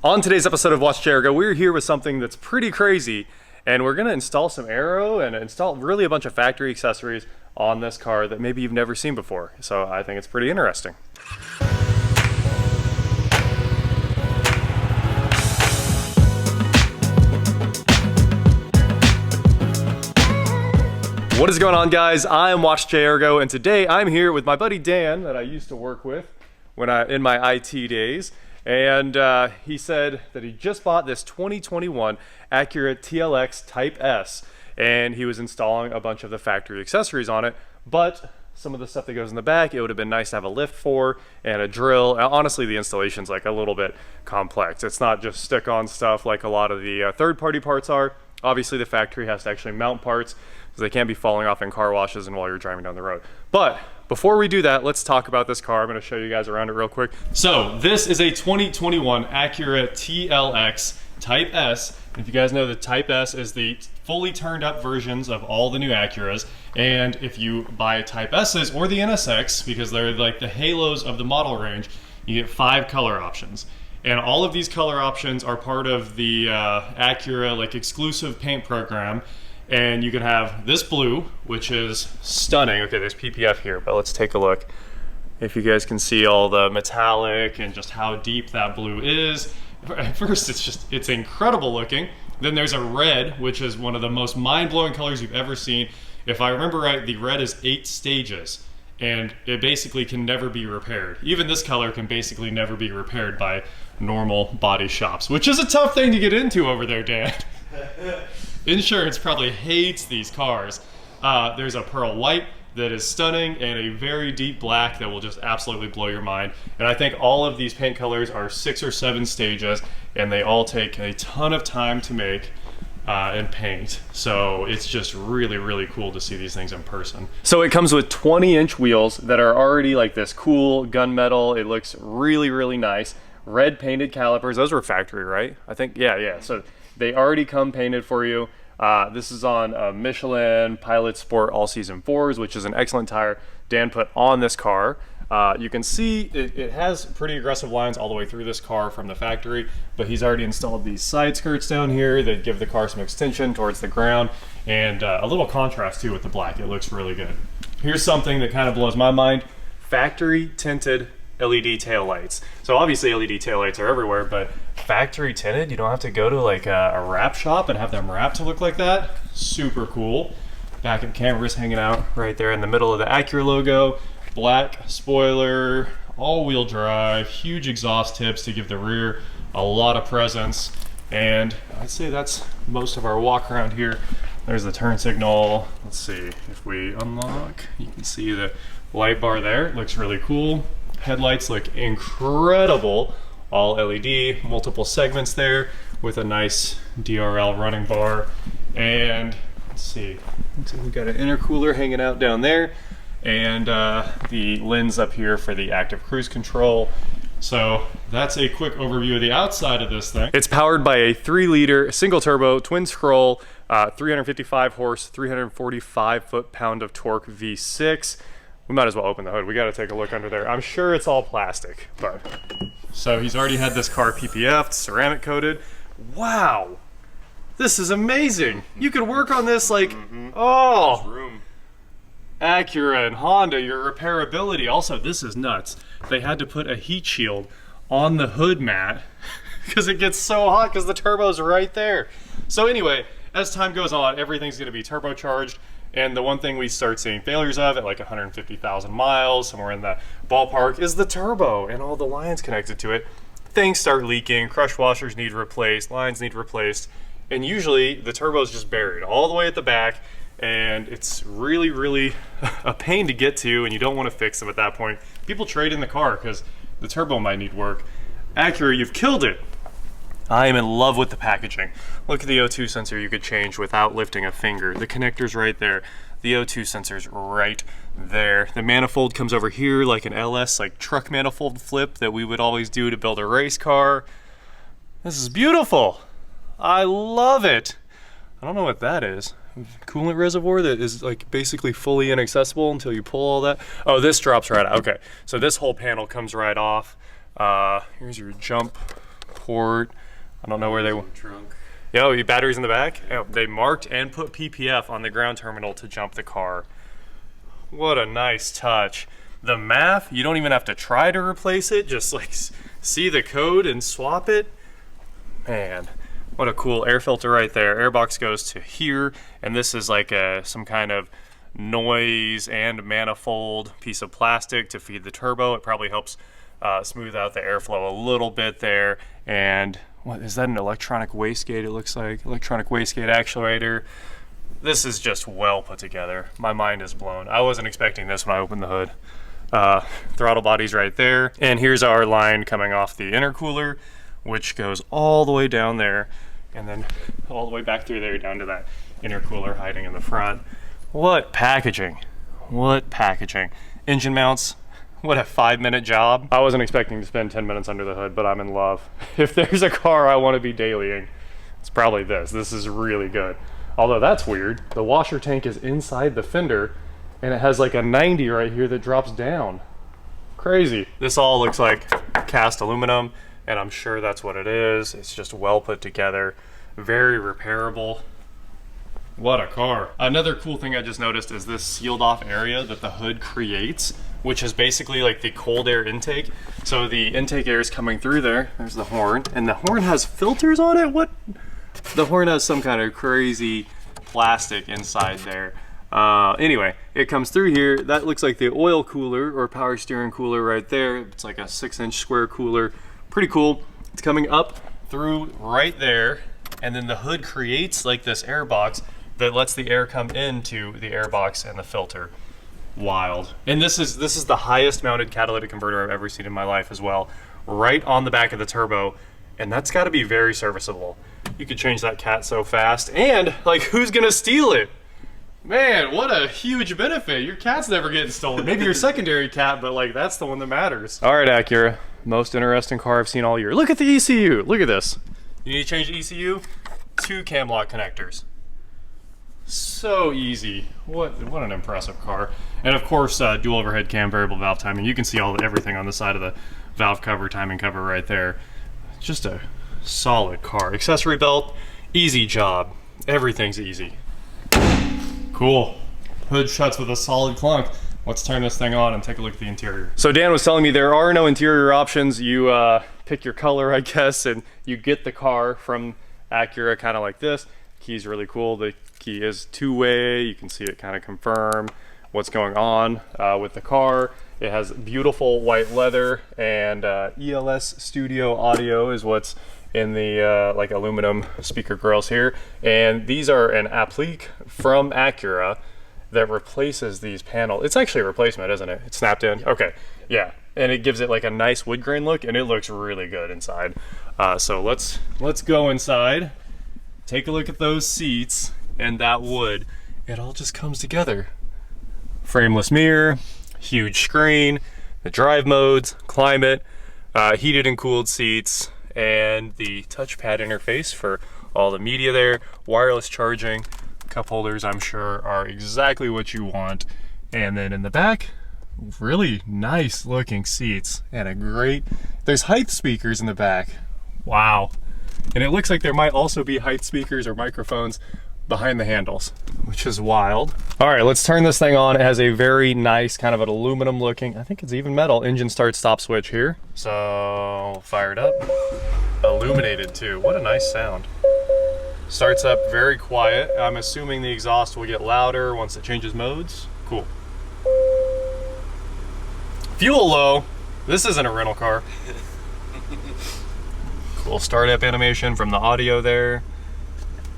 On today's episode of Watch Jericho, we're here with something that's pretty crazy, and we're going to install some aero and install really a bunch of factory accessories on this car that maybe you've never seen before. So I think it's pretty interesting. What is going on, guys? I'm Watch Jericho, and today I'm here with my buddy Dan that I used to work with in my IT days. And he said that he just bought this 2021 Acura TLX Type-S, and he was installing a bunch of the factory accessories on it, but some of the stuff that goes in the back, it would have been nice to have a lift for and a drill. Honestly, the installation's like a little bit complex. It's not just stick-on stuff like a lot of the third-party parts are. Obviously, the factory has to actually mount parts, so they can't be falling off in car washes and while you're driving down the road. But before we do that, let's talk about this car. I'm going to show you guys around it real quick. So this is a 2021 Acura TLX Type-S. And if you guys know, the Type-S is the fully turned up versions of all the new Acuras. And if you buy Type-S's or the NSX, because they're like the halos of the model range, you get 5 color options. And all of these color options are part of the Acura like exclusive paint program. And you can have this blue, which is stunning. Okay, there's PPF here, but let's take a look. If you guys can see all the metallic and just how deep that blue is. At first, it's incredible looking. Then there's a red, which is one of the most mind-blowing colors you've ever seen. If I remember right, the red is 8 stages, and it basically can never be repaired. Even this color can basically never be repaired by normal body shops, which is a tough thing to get into over there, Dan. Insurance probably hates these cars. There's a pearl white that is stunning and a very deep black that will just absolutely blow your mind. And I think all of these paint colors are 6 or 7 stages, and they all take a ton of time to make and paint. So it's just really, really cool to see these things in person. So it comes with 20-inch wheels that are already like this cool gunmetal. It looks really, really nice. Red painted calipers. Those were factory, right? I think, yeah. So they already come painted for you. This is on Michelin Pilot Sport All Season 4s, which is an excellent tire Dan put on this car. You can see it has pretty aggressive lines all the way through this car from the factory, but he's already installed these side skirts down here that give the car some extension towards the ground, and a little contrast too with the black. It looks really good. Here's something that kind of blows my mind. Factory tinted LED taillights. So obviously LED taillights are everywhere, but factory tinted, you don't have to go to like a wrap shop and have them wrapped to look like that. Super cool. Backup cameras hanging out right there in the middle of the Acura logo. Black spoiler, all-wheel drive, huge exhaust tips to give the rear a lot of presence. And I'd say that's most of our walk around here. There's the turn signal. Let's see if we unlock. You can see the light bar there. It looks really cool. Headlights look incredible. All LED, multiple segments there with a nice DRL running bar. And let's see, we've got an intercooler hanging out down there, and the lens up here for the active cruise control. So that's a quick overview of the outside of this thing. It's powered by a 3-liter single turbo twin scroll, 355 horse, 345 foot-pound of torque V6. We might as well open the hood. We got to take a look under there. I'm sure it's all plastic, but. So he's already had this car PPF'd, ceramic coated. Wow, this is amazing. You could work on this like, oh, Acura and Honda, your repairability. Also, this is nuts. They had to put a heat shield on the hood mat because it gets so hot because the turbo's right there. So anyway, as time goes on, everything's gonna be turbocharged. And the one thing we start seeing failures of at like 150,000 miles, somewhere in the ballpark, is the turbo and all the lines connected to it. Things start leaking, crush washers need replaced, lines need replaced, and usually the turbo is just buried all the way at the back, and it's really, really a pain to get to, and you don't want to fix them at that point. People trade in the car because the turbo might need work. Acura, you've killed it. I am in love with the packaging. Look at the O2 sensor you could change without lifting a finger. The connector's right there. The O2 sensor's right there. The manifold comes over here like an LS, like truck manifold flip that we would always do to build a race car. This is beautiful. I love it. I don't know what that is. Coolant reservoir that is like basically fully inaccessible until you pull all that. Oh, this drops right out. Okay, so this whole panel comes right off. Here's your jump port. I don't know where they went. Trunk. Yo, batteries in the back? Oh, they marked and put PPF on the ground terminal to jump the car. What a nice touch. The math, you don't even have to try to replace it, just like see the code and swap it. Man, what a cool air filter right there. Airbox goes to here, and this is like some kind of noise and manifold piece of plastic to feed the turbo. It probably helps smooth out the airflow a little bit there. And what is that, an electronic wastegate? It looks like electronic wastegate actuator. This is just well put together. My mind is blown. I wasn't expecting this when I opened the hood. Throttle body's right there. And here's our line coming off the intercooler, which goes all the way down there and then all the way back through there down to that intercooler hiding in the front. What packaging. What packaging. Engine mounts. What a 5-minute job. I wasn't expecting to spend 10 minutes under the hood, but I'm in love. If there's a car I want to be dailying, it's probably this. This is really good. Although that's weird. The washer tank is inside the fender, and it has like a 90 right here that drops down. Crazy. This all looks like cast aluminum, and I'm sure that's what it is. It's just well put together. Very repairable. What a car. Another cool thing I just noticed is this sealed off area that the hood creates, which is basically like the cold air intake. So the intake air is coming through there. There's the horn, and the horn has filters on it. What? The horn has some kind of crazy plastic inside there. Anyway, it comes through here. That looks like the oil cooler or power steering cooler right there. It's like a 6-inch square cooler. Pretty cool. It's coming up through right there, and then the hood creates like this air box that lets the air come into the air box and the filter. Wild. And this is the highest mounted catalytic converter I've ever seen in my life as well. Right on the back of the turbo, and that's got to be very serviceable. You could change that cat so fast, and like, who's gonna steal it? Man, what a huge benefit. Your cat's never getting stolen. Maybe your secondary cat, but like, that's the one that matters. All right, Acura, most interesting car I've seen all year. Look at the ECU. Look at this. You need to change the ECU? 2 cam lock connectors. So easy. What an impressive car. And of course, dual overhead cam, variable valve timing. You can see everything on the side of the valve cover, timing cover right there. Just a solid car. Accessory belt, easy job. Everything's easy. Cool. Hood shuts with a solid clunk. Let's turn this thing on and take a look at the interior. So Dan was telling me there are no interior options. You pick your color, I guess, and you get the car from Acura kind of like this. Key's really cool. The key is 2-way. You can see it kind of confirm what's going on with the car. It has beautiful white leather, and ELS Studio audio is what's in the like aluminum speaker grills here. And these are an applique from Acura that replaces these panels. It's actually a replacement, isn't it? It's snapped in? Okay, yeah. And it gives it like a nice wood grain look, and it looks really good inside. So let's go inside, take a look at those seats and that wood. It all just comes together. Frameless mirror, huge screen, the drive modes, climate, heated and cooled seats, and the touchpad interface for all the media there, wireless charging, cup holders I'm sure are exactly what you want. And then in the back, really nice looking seats and a great, there's height speakers in the back. Wow. And it looks like there might also be height speakers or microphones behind the handles, which is wild. All right, let's turn this thing on. It has a very nice kind of an aluminum looking, I think it's even metal, engine start stop switch here. So fired up, illuminated too. What a nice sound. Starts up very quiet. I'm assuming the exhaust will get louder once it changes modes. Cool. Fuel low. This isn't a rental car. Cool startup animation from the audio there.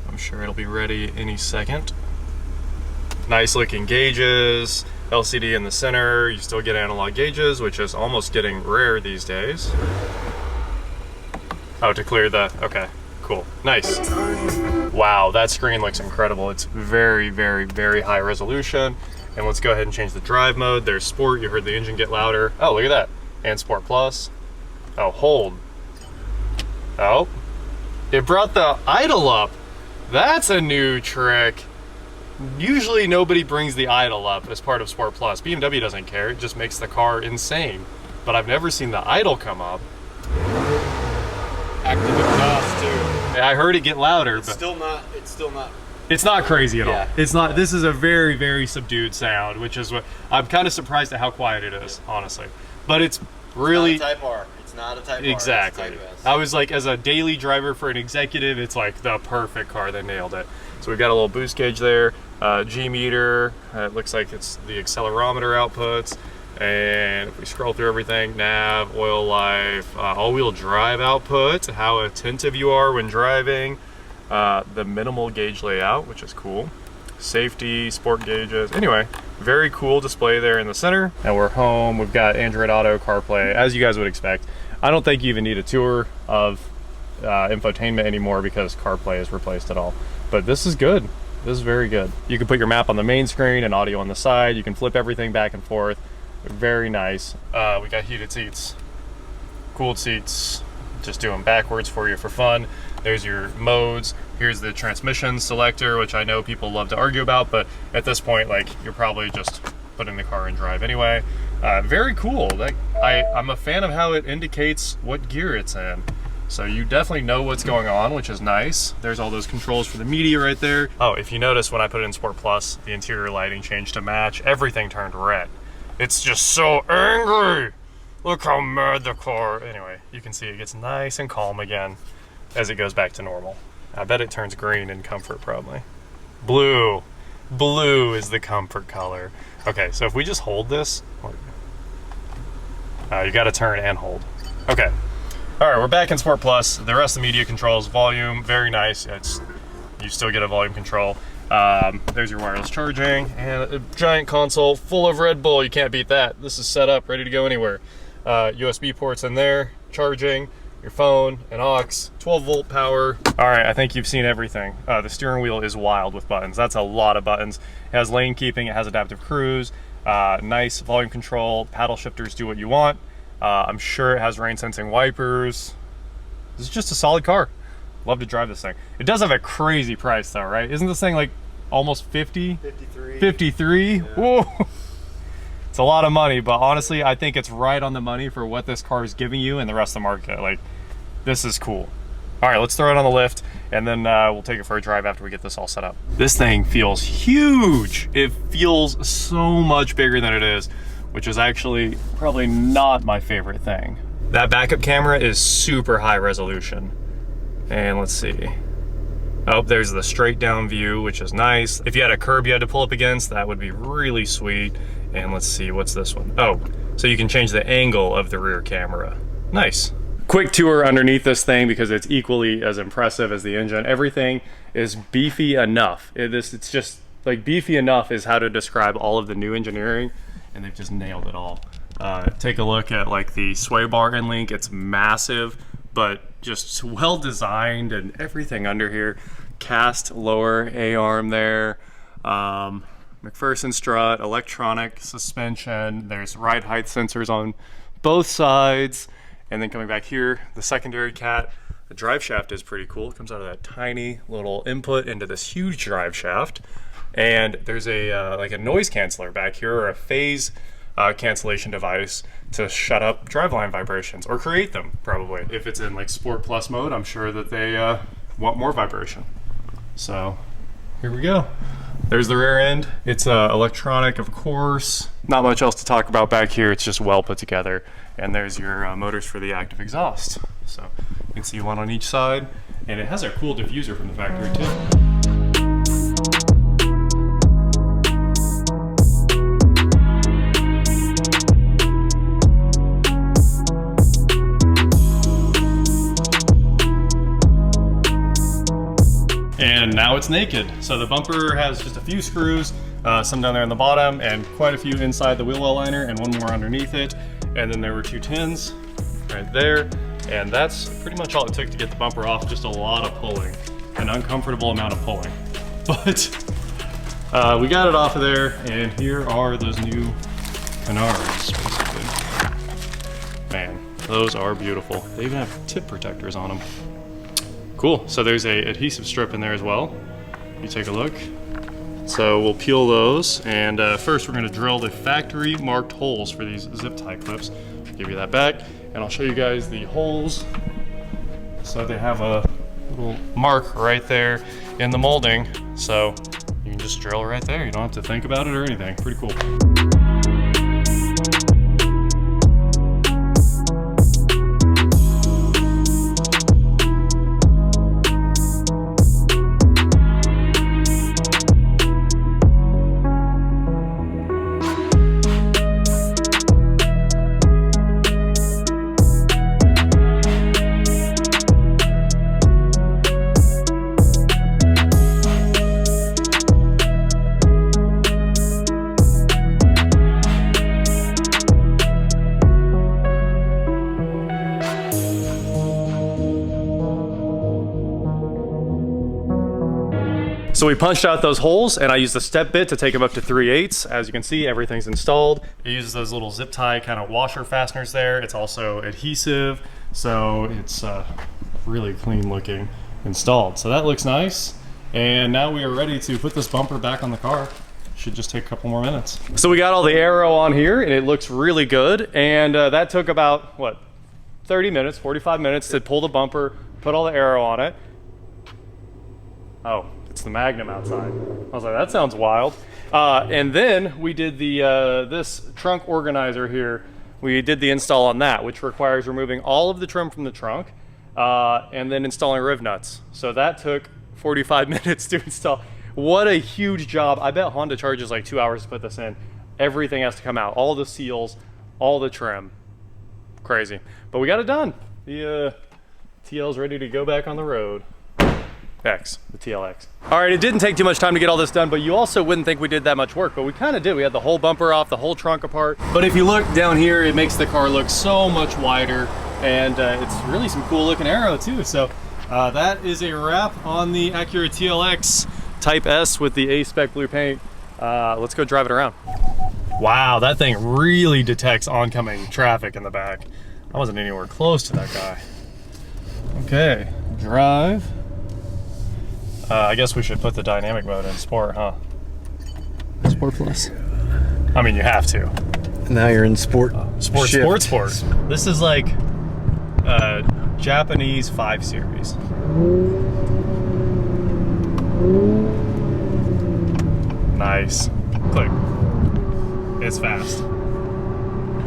I'm sure it'll be ready any second. Nice looking gauges, LCD in the center. You still get analog gauges, which is almost getting rare these days. Oh, to clear the, okay, cool, nice. Wow, that screen looks incredible. It's very, very, very high resolution. And let's go ahead and change the drive mode. There's sport, you heard the engine get louder. Oh, look at that, and sport plus. Oh, hold. Oh, it brought the idle up. That's a new trick. Usually nobody brings the idle up as part of Sport Plus. BMW doesn't care, it just makes the car insane. But I've never seen the idle come up. Active I heard it get louder, it's but still not. It's not crazy at all. Yeah. It's not. This is a very, very subdued sound, which is what I'm kind of surprised at how quiet it is, honestly. But it's really It's not a Type R. It's not a Type R. exactly. It's a Type S. I was like, as a daily driver for an executive, it's like the perfect car. They nailed it. So we've got a little boost gauge there, G meter. It looks like it's the accelerometer outputs. And if we scroll through everything, nav, oil life, all-wheel drive output, how attentive you are when driving, the minimal gauge layout, which is cool, safety, sport gauges. Anyway, very cool display there in the center. And we're home. We've got Android Auto, CarPlay, as you guys would expect. I don't think you even need a tour of infotainment anymore because CarPlay has replaced it all. But this is good. This is very good. You can put your map on the main screen and audio on the side. You can flip everything back and forth. Very nice. We got heated seats, cooled seats, just doing backwards for you for fun. There's your modes. Here's the transmission selector, which I know people love to argue about, but at this point, like, you're probably just putting the car in drive anyway. Very cool. Like, I'm a fan of how it indicates what gear it's in. So you definitely know what's going on, which is nice. There's all those controls for the media right there. Oh, if you notice when I put it in Sport Plus, the interior lighting changed to match. Everything turned red. It's just so angry. Look how mad the car. Anyway, you can see it gets nice and calm again as it goes back to normal. I bet it turns green in comfort probably. Blue. Blue is the comfort color. Okay, so if we just hold this, you gotta turn and hold. Okay. All right, we're back in Sport Plus. The rest of the media controls, volume, very nice. You still get a volume control. There's your wireless charging and a giant console full of Red Bull. You can't beat that. This is set up, ready to go anywhere. USB ports in there, charging, your phone, an aux, 12-volt power. All right, I think you've seen everything. The steering wheel is wild with buttons. That's a lot of buttons. It has lane keeping, it has adaptive cruise, nice volume control, paddle shifters do what you want. I'm sure it has rain sensing wipers. This is just a solid car. Love to drive this thing. It does have a crazy price though, right? Isn't this thing like almost 50? 53. 53? Yeah. Whoa. It's a lot of money, but honestly, I think it's right on the money for what this car is giving you and the rest of the market. Like, this is cool. All right, let's throw it on the lift and then we'll take it for a drive after we get this all set up. This thing feels huge. It feels so much bigger than it is, which is actually probably not my favorite thing. That backup camera is super high resolution. And let's see. Oh, there's the straight down view, which is nice. If you had a curb you had to pull up against, that would be really sweet. And let's see, what's this one? Oh, so you can change the angle of the rear camera. Nice. Quick tour underneath this thing because it's equally as impressive as the engine. Everything is beefy enough. It's just like beefy enough is how to describe all of the new engineering, and they've just nailed it all. Take a look at like the sway bar end link. It's massive, but just well designed, and everything under here. Cast lower A-arm there. McPherson strut, electronic suspension. There's ride height sensors on both sides. And then coming back here, the secondary cat. The drive shaft is pretty cool. It comes out of that tiny little input into this huge drive shaft. And there's a like a noise canceller back here, or a phase cancellation device to shut up driveline vibrations, or create them probably. If it's in like Sport Plus mode, I'm sure that they want more vibration. So here we go. There's the rear end. It's electronic, of course. Not much else to talk about back here. It's just well put together. And there's your motors for the active exhaust. So you can see one on each side. And it has a cool diffuser from the factory too. And now it's naked. So the bumper has just a few screws, some down there on the bottom, and quite a few inside the wheel well liner, and one more underneath it. And then there were two tins right there. And that's pretty much all it took to get the bumper off. Just a lot of pulling, an uncomfortable amount of pulling. But we got it off of there, and here are those new canards, basically. Man, those are beautiful. They even have tip protectors on them. Cool, so there's a adhesive strip in there as well. You take a look. So we'll peel those, and first we're gonna drill the factory marked holes for these zip tie clips. I'll give you that back, and I'll show you guys the holes. So they have a little mark right there in the molding. So you can just drill right there. You don't have to think about it or anything. Pretty cool. So we punched out those holes and I used the step bit to take them up to 3/8. As you can see, everything's installed. It uses those little zip tie kind of washer fasteners there. It's also adhesive, so it's really clean looking installed. So that looks nice. And now we are ready to put this bumper back on the car. Should just take a couple more minutes. So we got all the aero on here and it looks really good. And that took about, what, 30 minutes, 45 minutes to pull the bumper, put all the aero on it. Oh. It's the Magnum outside. I was like, that sounds wild. And then we did the this trunk organizer here. We did the install on that, which requires removing all of the trim from the trunk and then installing riv nuts. So that took 45 minutes to install. What a huge job. I bet Honda charges like 2 hours to put this in. Everything has to come out. All the seals, all the trim. Crazy. But we got it done. The TL's ready to go back on the road. The TLX. All right, it didn't take too much time to get all this done, but you also wouldn't think we did that much work, but we kind of did. We had the whole bumper off, the whole trunk apart. But if you look down here, it makes the car look so much wider, and it's really some cool looking aero too. So that is a wrap on the Acura TLX Type-S with the A-Spec blue paint. Let's go drive it around. Wow, that thing really detects oncoming traffic in the back. I wasn't anywhere close to that guy. Okay, drive. I guess we should put the dynamic mode in sport, huh? Sport Plus. I mean, you have to. Now you're in sport. Sport. This is like Japanese 5 Series. Nice. Click. It's fast.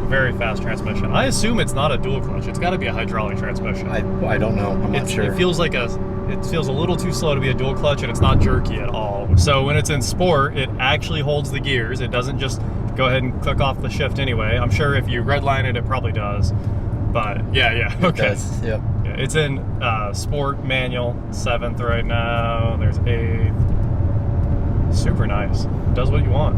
Very fast transmission. I assume it's not a dual clutch. It's got to be a hydraulic transmission. I don't know. I'm not sure. It feels a little too slow to be a dual clutch, and it's not jerky at all. So when it's in sport, it actually holds the gears. It doesn't just go ahead and click off the shift anyway. I'm sure if you redline it, it probably does. But yeah, okay. It does, yep. Yeah, it's in sport manual, 7th right now. There's 8th. Super nice. Does what you want.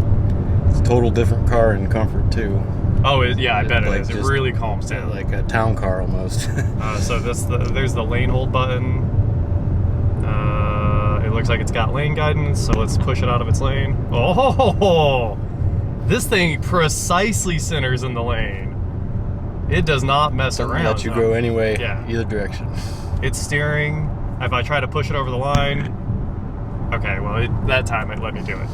It's a total different car in comfort too. Oh, yeah, I bet it is. It really calms down. Like a town car almost. So there's the lane hold button. It looks like it's got lane guidance, so let's push it out of its lane. Oh, this thing precisely centers in the lane. It does not mess around. Let you go anyway, either direction. It's steering. If I try to push it over the line, okay, well, that time it let me do it.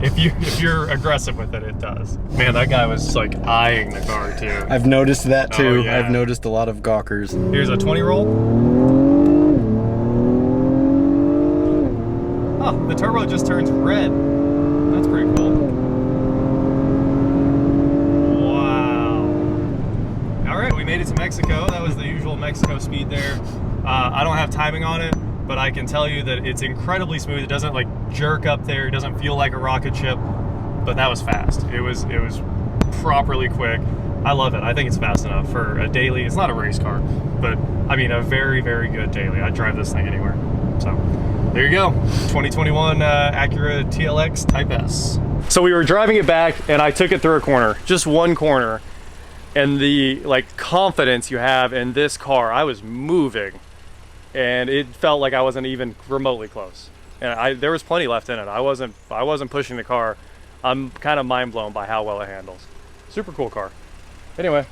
if you're aggressive with it, it does. Man, that guy was like eyeing the car too. I've noticed that too. Oh, yeah. I've noticed a lot of gawkers. Here's a 20 roll. Oh, the turbo just turns red. That's pretty cool. Wow. All right, we made it to Mexico. That was the usual Mexico speed there. I don't have timing on it, but I can tell you that it's incredibly smooth. It doesn't like jerk up there. It doesn't feel like a rocket ship, but that was fast. It was properly quick. I love it. I think it's fast enough for a daily. It's not a race car, but I mean a very, very good daily. I'd drive this thing anywhere. So there you go, 2021 Acura TLX Type-S. So we were driving it back and I took it through a corner, just one corner, and the like confidence you have in this car, I was moving and it felt like I wasn't even remotely close. And there was plenty left in it. I wasn't pushing the car. I'm kind of mind blown by how well it handles. Super cool car. Anyway,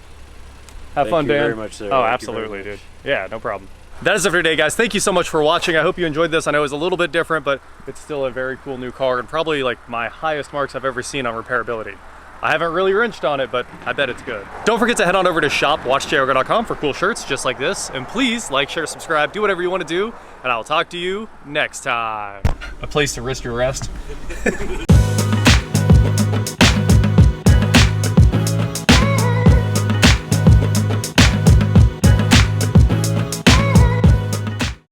have fun, Dan. Thank you very much, sir. Oh, absolutely, dude. Yeah, no problem. That is it for today, guys. Thank you so much for watching. I hope you enjoyed this. I know it was a little bit different, but it's still a very cool new car and probably like my highest marks I've ever seen on repairability. I haven't really wrenched on it, but I bet it's good. Don't forget to head on over to shop.watchjayorgo.com for cool shirts just like this. And please like, share, subscribe, do whatever you want to do, and I'll talk to you next time. A place to risk your rest.